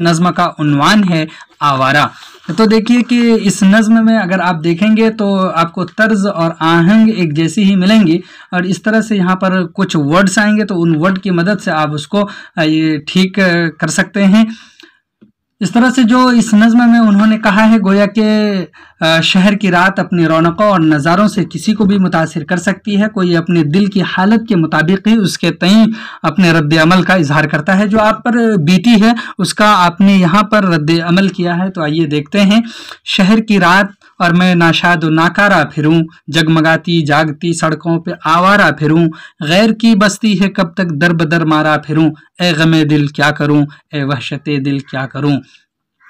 नज़्म का उन्वान है आवारा। तो देखिए कि इस नज़्म में अगर आप देखेंगे तो आपको तर्ज और आहंग एक जैसी ही मिलेंगी, और इस तरह से यहाँ पर कुछ वर्ड्स आएंगे तो उन वर्ड की मदद से आप उसको ये ठीक कर सकते हैं। इस तरह से जो इस नज़्म में उन्होंने कहा है, गोया कि शहर की रात अपनी रौनकों और नज़ारों से किसी को भी मुतासिर कर सकती है। कोई अपने दिल की हालत के मुताबिक ही उसके तय अपने रद्द अमल का इजहार करता है। जो आप पर बीती है उसका आपने यहाँ पर रद्द अमल किया है। तो आइए देखते हैं। शहर की रात और मैं नाशाद व नाकारा फिरूं, जगमगाती जागती सड़कों पे आवारा फिरूं, गैर की बस्ती है कब तक दर बदर मारा फिरूं, ए गमे दिल क्या करूं, ए वहशते दिल क्या करूं।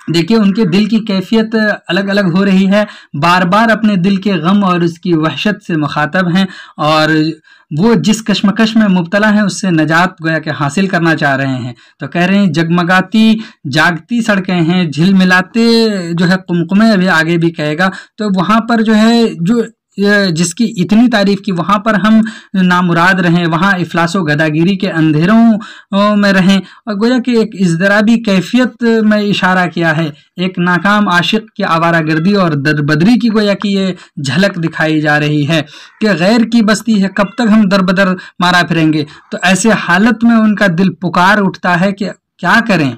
देखिए उनके दिल की कैफियत अलग अलग हो रही है, बार बार अपने दिल के गम और उसकी वहशत से मुखातब हैं, और वो जिस कश्मकश में मुब्तला हैं उससे नजात गोया के हासिल करना चाह रहे हैं। तो कह रहे हैं जगमगाती जागती सड़कें हैं, झिलमिलाते जो है कुमकुमे, अभी आगे भी कहेगा। तो वहाँ पर जो है जो जिसकी इतनी तारीफ की, वहाँ पर हम नामुराद रहें, वहाँ इफलासो गदागिरी के अंधेरों में रहें, और गोया कि एक इज़्दराबी कैफियत में इशारा किया है। एक नाकाम आशिक की आवारागर्दी और दरबदरी की गोया कि ये झलक दिखाई जा रही है कि गैर की बस्ती है कब तक हम दरबदर मारा फिरेंगे। तो ऐसे हालत में उनका दिल पुकार उठता है कि क्या करें,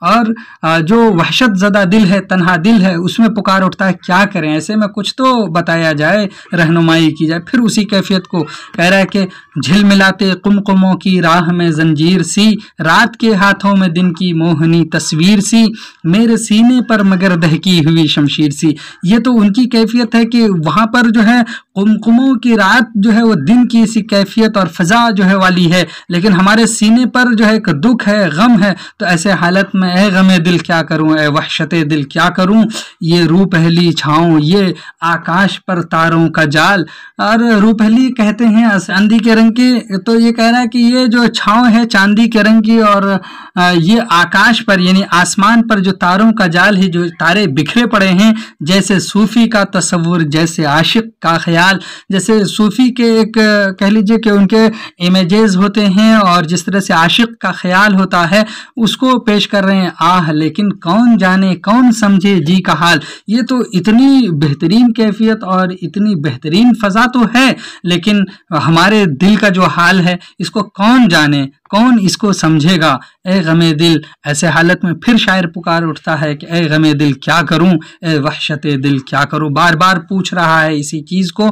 और जो वहशत ज़दा दिल है, तन्हा दिल है, उसमें पुकार उठता है क्या करें। ऐसे में कुछ तो बताया जाए, रहनुमाई की जाए। फिर उसी कैफियत को कह रहा है कि झिलमिलाते कुमकुमों की राह में जंजीर सी, रात के हाथों में दिन की मोहनी तस्वीर सी, मेरे सीने पर मगर दहकी हुई शमशीर सी। ये तो उनकी कैफियत है कि वहाँ पर जो है कुमकुमों की रात जो है वो दिन की सी कैफियत और फ़ज़ा जो है वाली है, लेकिन हमारे सीने पर जो है एक दुख है, गम है। तो ऐसे हालत में ए गमे दिल क्या करूं, ए वहशते दिल क्या करूं, ये रूह पहली छाऊं, ये आकाश पर तारों का जाल। और रूह पहली कहते हैं चांदी के रंग की, तो ये कह रहा है कि ये जो छाँव है चांदी के रंग की, और ये आकाश पर यानी आसमान पर जो तारों का जाल है, जो तारे बिखरे पड़े हैं, जैसे सूफी का तसव्वुर, जैसे आशिक का ख्याल। जैसे सूफी के एक कह लीजिए कि उनके इमेजेस होते हैं, और जिस तरह से आशिक का ख्याल होता है उसको पेश कर रहे हैं। आह लेकिन कौन जाने कौन समझे जी का हाल। ये तो इतनी बेहतरीन कैफियत और इतनी बेहतरीन फ़ज़ा तो है, लेकिन हमारे दिल का जो हाल है इसको कौन जाने, कौन इसको समझेगा। ए गमे दिल, ऐसे हालत में फिर शायर पुकार उठता है कि ए गमे दिल क्या करूं, ए वहशते दिल क्या करूं। बार बार पूछ रहा है इसी चीज़ को।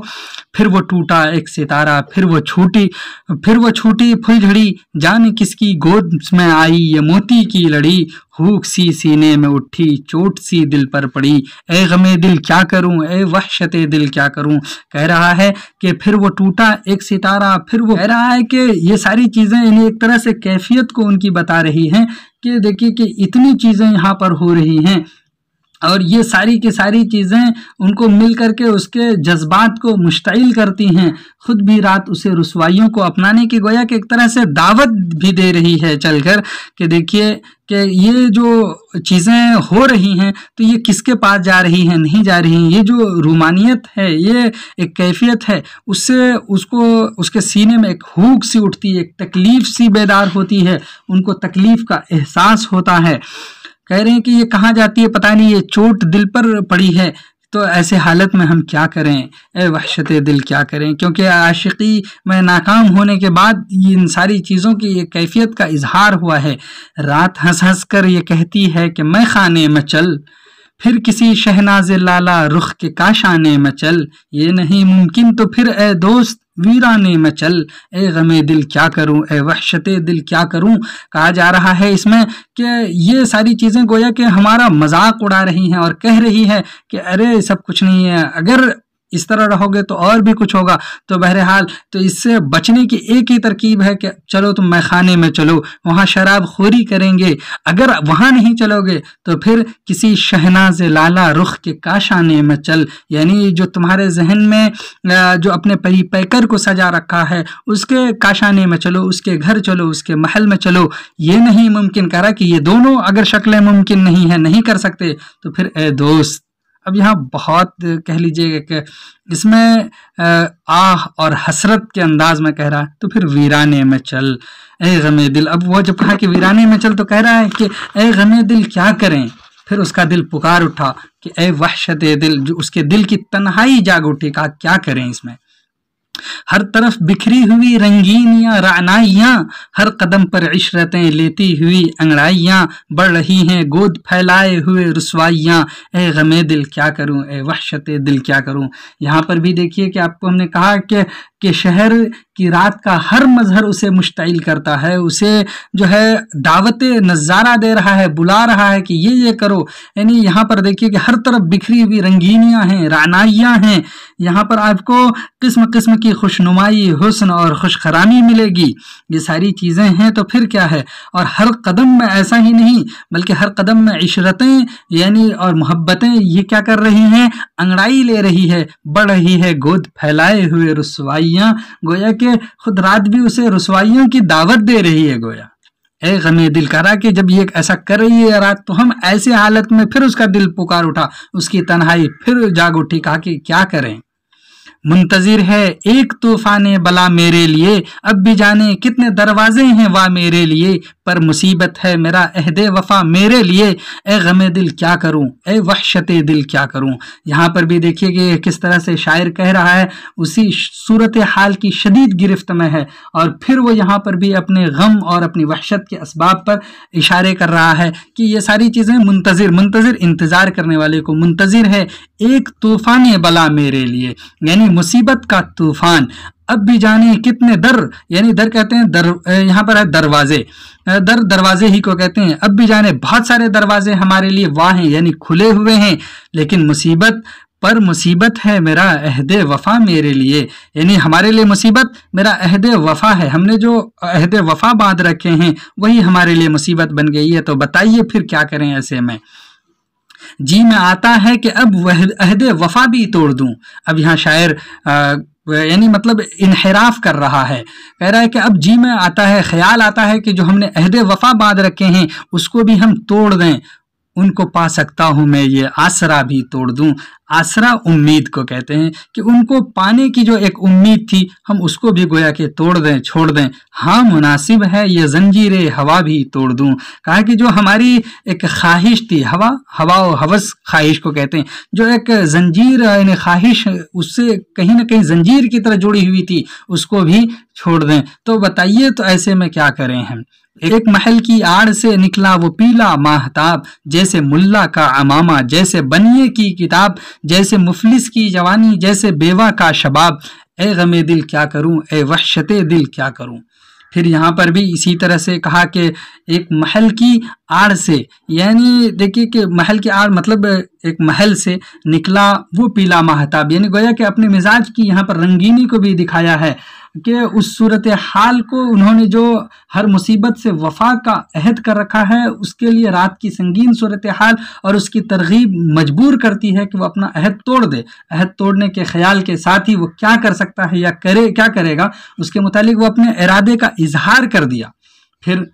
फिर वो टूटा एक सितारा, फिर वो छूटी फुलझड़ी, जाने किसकी गोद में आई ये मोती की लड़ी, हुक सी सीने में उठी, चोट सी दिल पर पड़ी, ए गमे दिल क्या करूं, ए वहशते दिल क्या करूं। कह रहा है कि फिर वो टूटा एक सितारा, फिर वो कह रहा है कि ये सारी चीज़ें इन्हें एक तरह से कैफियत को उनकी बता रही हैं कि देखिए कि इतनी चीज़ें यहाँ पर हो रही हैं, और ये सारी की सारी चीज़ें उनको मिल करके उसके जज्बात को मुश्तइल करती हैं। खुद भी रात उसे रुसवाइयों को अपनाने की गोया कि एक तरह से दावत भी दे रही है चलकर कि देखिए कि ये जो चीज़ें हो रही हैं तो ये किसके पास जा रही हैं, नहीं जा रही हैं। ये जो रूमानियत है, ये एक कैफियत है, उससे उसको उसके सीने में एक हुक सी उठती है, एक तकलीफ़ सी बेदार होती है, उनको तकलीफ़ का एहसास होता है। कह रहे हैं कि ये कहाँ जाती है पता नहीं, ये चोट दिल पर पड़ी है। तो ऐसे हालत में हम क्या करें, ए वहशते दिल क्या करें। क्योंकि आशिकी में नाकाम होने के बाद इन सारी चीज़ों की ये कैफियत का इजहार हुआ है। रात हंस हंस कर ये कहती है कि मैं खाने में चल, फिर किसी शहनाज़े लाला रुख के काशाने में चल, ये नहीं मुमकिन तो फिर ए दोस्त वीराने में चल, ए गमे दिल क्या करूं, ए वहशते दिल क्या करूं। कहा जा रहा है इसमें कि ये सारी चीज़ें गोया कि हमारा मजाक उड़ा रही हैं और कह रही है कि अरे सब कुछ नहीं है, अगर इस तरह रहोगे तो और भी कुछ होगा। तो बहरहाल तो इससे बचने की एक ही तरकीब है कि चलो तुम मैखाने में चलो, वहाँ शराब खोरी करेंगे। अगर वहाँ नहीं चलोगे तो फिर किसी शहनाज़ लाला रुख के काशाने में चल, यानी जो तुम्हारे जहन में जो अपने परी पैकर को सजा रखा है उसके काशाने में चलो, उसके घर चलो, उसके महल में चलो। ये नहीं मुमकिन करा कि ये दोनों अगर शक्लें मुमकिन नहीं है, नहीं कर सकते, तो फिर ए दोस्त अब यहाँ बहुत कह लीजिए कि इसमें आह और हसरत के अंदाज में कह रहा है, तो फिर वीराने में चल ए गमे दिल। अब वो जब कहा कि वीराने में चल तो कह रहा है कि ए गमे दिल क्या करें, फिर उसका दिल पुकार उठा कि ए वहशत दिल, जो उसके दिल की तन्हाई जाग उठी, कहा क्या करें इसमें। हर तरफ बिखरी हुई रंगीनियां रानाइयां, हर कदम पर इशरतें लेती हुई अंगड़ाइयां, बढ़ रही हैं गोद फैलाए हुए रुसवाइयां, ए गमे दिल क्या करूं, ए वहशत दिल क्या करूं। यहाँ पर भी देखिए कि आपको हमने कहा कि शहर की रात का हर मजहर उसे मुश्ताइल करता है, उसे जो है दावत नज़ारा दे रहा है, बुला रहा है कि ये करो। यानी यहाँ पर देखिए कि हर तरफ बिखरी हुई रंगीनियां हैं, रानाइयां हैं, यहाँ पर आपको किस्म किस्म की खुशनुमाई, हुस्न और खुशखरामी मिलेगी, ये सारी चीज़ें हैं। तो फिर क्या है, और हर कदम में ऐसा ही नहीं बल्कि हर कदम में इशरतें यानी और मोहब्बतें ये क्या कर रही हैं, अंगड़ाई ले रही है, बढ़ रही है गोद फैलाए हुए रुसवाइयाँ। गोया कि खुद रात भी उसे रुसवाइयों की दावत दे रही है। गोया ए गमे दिल करा कि जब ये ऐसा कर रही है रात, तो हम ऐसे हालत में फिर उसका दिल पुकार उठा, उसकी तन्हाई फिर जाग उठी, कहा कि क्या करें। मुंतजिर है एक तूफान बला मेरे लिए, अब भी जाने कितने दरवाजे हैं वाह मेरे लिए, पर मुसीबत है मेरा अहदे वफा मेरे लिए, ए गमे दिल क्या करूं, ए वहशत दिल क्या करूं। यहाँ पर भी देखिए कि किस तरह से शायर कह रहा है, उसी सूरत हाल की शदीद गिरफ्त में है, और फिर वो यहाँ पर भी अपने गम और अपनी वहशत के असबाब पर इशारे कर रहा है कि ये सारी चीज़ें मुंतजिर इंतज़ार करने वाले को, मुंतजिर है एक तूफान बला मेरे लिए, यानी मुसीबत का तूफान, अब भी जाने कितने दर, यानी दर कहते हैं दर, यहाँ पर है दरवाजे, दरवाजे ही को कहते हैं, अब भी जाने बहुत सारे दरवाजे हमारे लिए वाह हैं, यानी खुले हुए हैं, लेकिन मुसीबत है मेरा अहदे वफा मेरे लिए, यानी हमारे लिए मुसीबत मेरा अहदे वफा है, हमने जो अहदे वफा बांध रखे हैं वही हमारे लिए मुसीबत बन गई है। तो बताइए फिर क्या करें ऐसे में। जी में आता है कि अब वह अहदे वफा भी तोड़ दूं। अब यहाँ शायर यानी मतलब इनहिराफ कर रहा है, कह रहा है कि अब जी में आता है, ख्याल आता है कि जो हमने अहदे वफा बांध रखे हैं उसको भी हम तोड़ दें, उनको पा सकता हूं मैं ये आसरा भी तोड़ दूं। आसरा उम्मीद को कहते हैं कि उनको पाने की जो एक उम्मीद थी हम उसको भी गोया के तोड़ दें, छोड़ दें। हाँ मुनासिब है ये जंजीरे हवा भी तोड़ दूं। कहा कि जो हमारी एक ख्वाहिश थी, हवा और हवस ख्वाहिश को कहते हैं, जो एक जंजीर यानी ख्वाहिश उससे कहीं ना कहीं जंजीर की तरह जुड़ी हुई थी, उसको भी छोड़ दें। तो बताइए तो ऐसे में क्या करें हम। एक महल की आड़ से निकला वो पीला माहताब, जैसे मुल्ला का अमामा, जैसे बनिए की किताब, जैसे मुफलिस की जवानी, जैसे बेवा का शबाब, ए गमे दिल क्या करूं, ए वहशते दिल क्या करूं। फिर यहाँ पर भी इसी तरह से कहा कि एक महल की आड़ से, यानी देखिए कि महल की आड़ मतलब एक महल से निकला वो पीला माहताब, यानी गोया कि अपने मिजाज की यहाँ पर रंगीनी को भी दिखाया है कि उस सूरत हाल को उन्होंने जो हर मुसीबत से वफा का अहद कर रखा है, उसके लिए रात की संगीन सूरत हाल और उसकी तरगीब मजबूर करती है कि वो अपना अहद तोड़ दे। अहद तोड़ने के ख्याल के साथ ही वो क्या कर सकता है या क्या करेगा, उसके मुतालिक वो अपने इरादे का इजहार कर दिया। फिर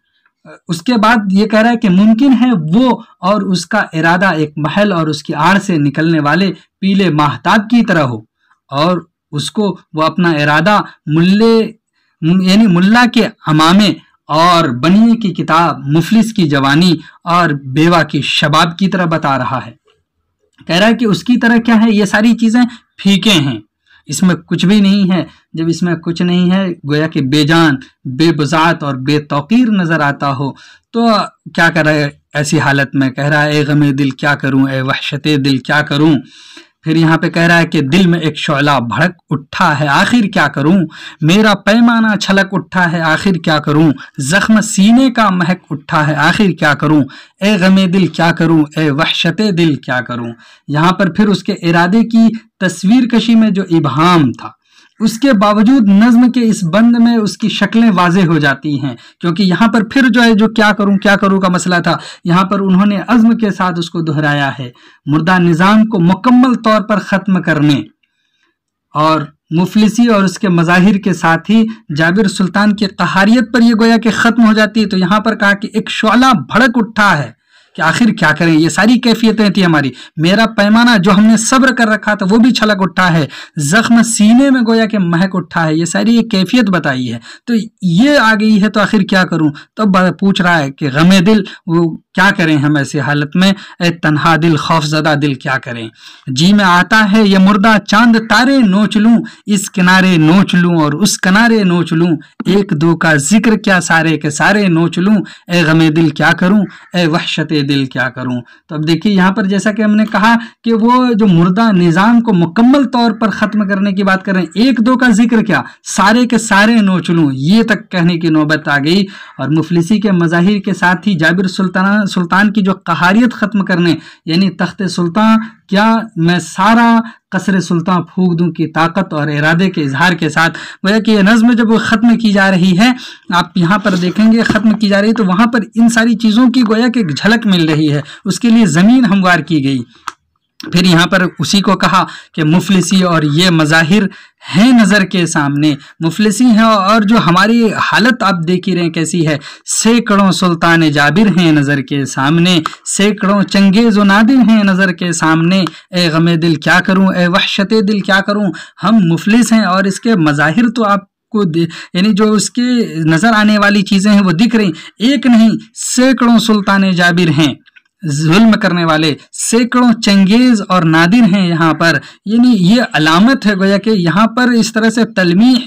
उसके बाद ये कह रहा है कि मुमकिन है वो और उसका इरादा एक महल और उसकी आड़ से निकलने वाले पीले माहताब की तरह हो, और उसको वो अपना इरादा मुल्ला के अमामे और बनिए की किताब, मुफलिस की जवानी और बेवा की शबाब की तरह बता रहा है। कह रहा है कि उसकी तरह क्या है, ये सारी चीजें फीके हैं, इसमें कुछ भी नहीं है। जब इसमें कुछ नहीं है, गोया कि बेजान, बेबुज़ात और बेतौकीर नजर आता हो, तो क्या करे ऐसी हालत में। कह रहा है ए गमे दिल क्या करूं, ए वहशते दिल क्या करूं। फिर यहाँ पे कह रहा है कि दिल में एक शौला भड़क उठा है आखिर क्या करूं, मेरा पैमाना छलक उठा है आखिर क्या करूं, जख्म सीने का महक उठा है आखिर क्या करूं, ए गमे दिल क्या करूं, ए वहशते दिल क्या करूं। यहाँ पर फिर उसके इरादे की तस्वीर कशी में जो इबहाम था, उसके बावजूद नज्म के इस बंद में उसकी शक्लें वाजे हो जाती हैं, क्योंकि यहाँ पर फिर जो है जो क्या करूं का मसला था, यहाँ पर उन्होंने अज़्म के साथ उसको दोहराया है। मुर्दा निज़ाम को मुकम्मल तौर पर ख़त्म करने और मुफलिसी और उसके मज़ाहिर के साथ ही जाबिर सुल्तान की क़हारियत पर यह गोया कि ख़त्म हो जाती है। तो यहाँ पर कहा कि एक शौला भड़क उठा है कि आखिर क्या करें, ये सारी कैफियतें थी हमारी। मेरा पैमाना जो हमने सब्र कर रखा था वो भी छलक उठा है, जख्म सीने में गोया कि महक उठा है, ये सारी एक कैफियत बताई है, तो ये आ गई है, तो आखिर क्या करूं। तो पूछ रहा है कि गमे दिल वो क्या करें हम ऐसी हालत में, ए तन्हा दिल खौफजदा दिल क्या करें। जी में आता है ये मुर्दा चांद तारे नोच लूं, इस किनारे नोच लूं और उस किनारे नोच लूं, एक दो का जिक्र क्या सारे के सारे नोच लूं, ए गमे दिल क्या करूं, ए वहशते दिल क्या करूं। तो अब देखिए यहाँ पर जैसा कि हमने कहा कि वो जो मुर्दा निज़ाम को मुकम्मल तौर पर ख़त्म करने की बात कर रहे हैं, एक दो का जिक्र क्या सारे के सारे नोच लूं, ये तक कहने की नौबत आ गई। और मुफलिसी के मज़ाहिर के साथ ही जाबिर सुल्तान की जो कहारियत ख़त्म करने, यानी तख्ते सुल्तान क्या मैं सारा कसरे सुल्तान फूंक दूं की ताकत और इरादे के इजहार के साथ, गोया कि यह नज़्म जब वो ख़त्म की जा रही है, आप यहाँ पर देखेंगे ख़त्म की जा रही है तो वहाँ पर इन सारी चीज़ों की गोया कि झलक मिल रही है, उसके लिए ज़मीन हमवार की गई। फिर यहाँ पर उसी को कहा कि मुफलिसी और ये मज़ाहिर हैं नज़र के सामने, मुफलिसी हैं और जो हमारी हालत आप देख ही रहे हैं कैसी है, सैकड़ों सुल्तान जाबिर हैं नज़र के सामने, सैकड़ों चंगेज़ व नादिर हैं नज़र के सामने, ए गमे दिल क्या करूं, ए वहशते दिल क्या करूं। हम मुफलिस हैं और इसके मज़ाहिर तो आप यानी जो उसके नज़र आने वाली चीज़ें हैं वो दिख रही, एक नहीं सैकड़ों सुल्तान जाबिर हैं, जुल्म करने वाले सैकड़ों चंगेज और नादिर हैं यहाँ पर, यानी ये अलामत है गोया कि यहाँ पर इस तरह से तलमीह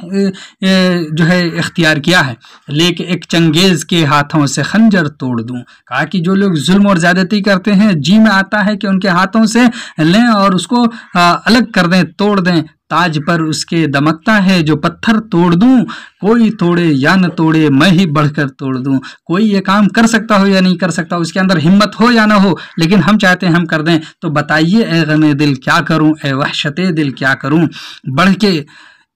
जो है इख्तियार किया है। लेकिन एक चंगेज के हाथों से खंजर तोड़ दूं, कहा कि जो लोग जुल्म और ज्यादती करते हैं जी में आता है कि उनके हाथों से लें और उसको अलग कर दें, तोड़ दें। ताज पर उसके दमकता है जो पत्थर तोड़ दूं, कोई तोड़े या न तोड़े मैं ही बढ़कर तोड़ दूं। कोई ये काम कर सकता हो या नहीं कर सकता, उसके अंदर हिम्मत हो या ना हो, लेकिन हम चाहते हैं हम कर दें। तो बताइए ए गमे दिल क्या करूं, ए वहशते दिल क्या करूं। बढ़ के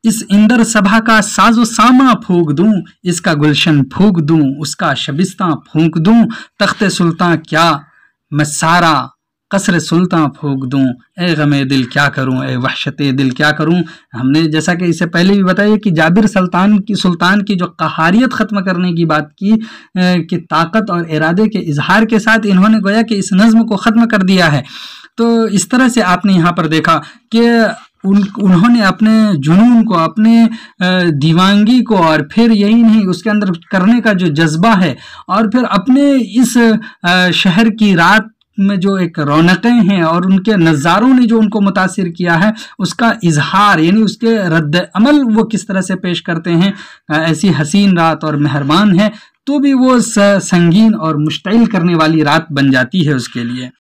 इस इंदर सभा का साजो सामा फूंक दूं, इसका गुलशन फूंक दूं, उसका शबिस्ता फूंक दूं, तख्ते सुल्तान क्या मैं सारा कसर सुल्तान फूंक दूं, ए गमे दिल क्या करूं, ए वहशते दिल क्या करूं। हमने जैसा कि इससे पहले भी बताया कि जाबिर सुल्तान की जो कहारियत ख़त्म करने की बात की कि ताकत और इरादे के इजहार के साथ इन्होंने गोया कि इस नज़्म को ख़त्म कर दिया है। तो इस तरह से आपने यहाँ पर देखा कि उन्होंने अपने जुनून को, अपने दीवानगी को, और फिर यही नहीं उसके अंदर करने का जो जज्बा है, और फिर अपने इस शहर की रात में जो एक रौनकें हैं और उनके नज़ारों ने जो उनको मुतासिर किया है उसका इजहार, यानी उसके रद्द अमल वो किस तरह से पेश करते हैं। ऐसी हसीन रात और मेहरबान है तो भी वो संगीन और मुश्तइल करने वाली रात बन जाती है उसके लिए।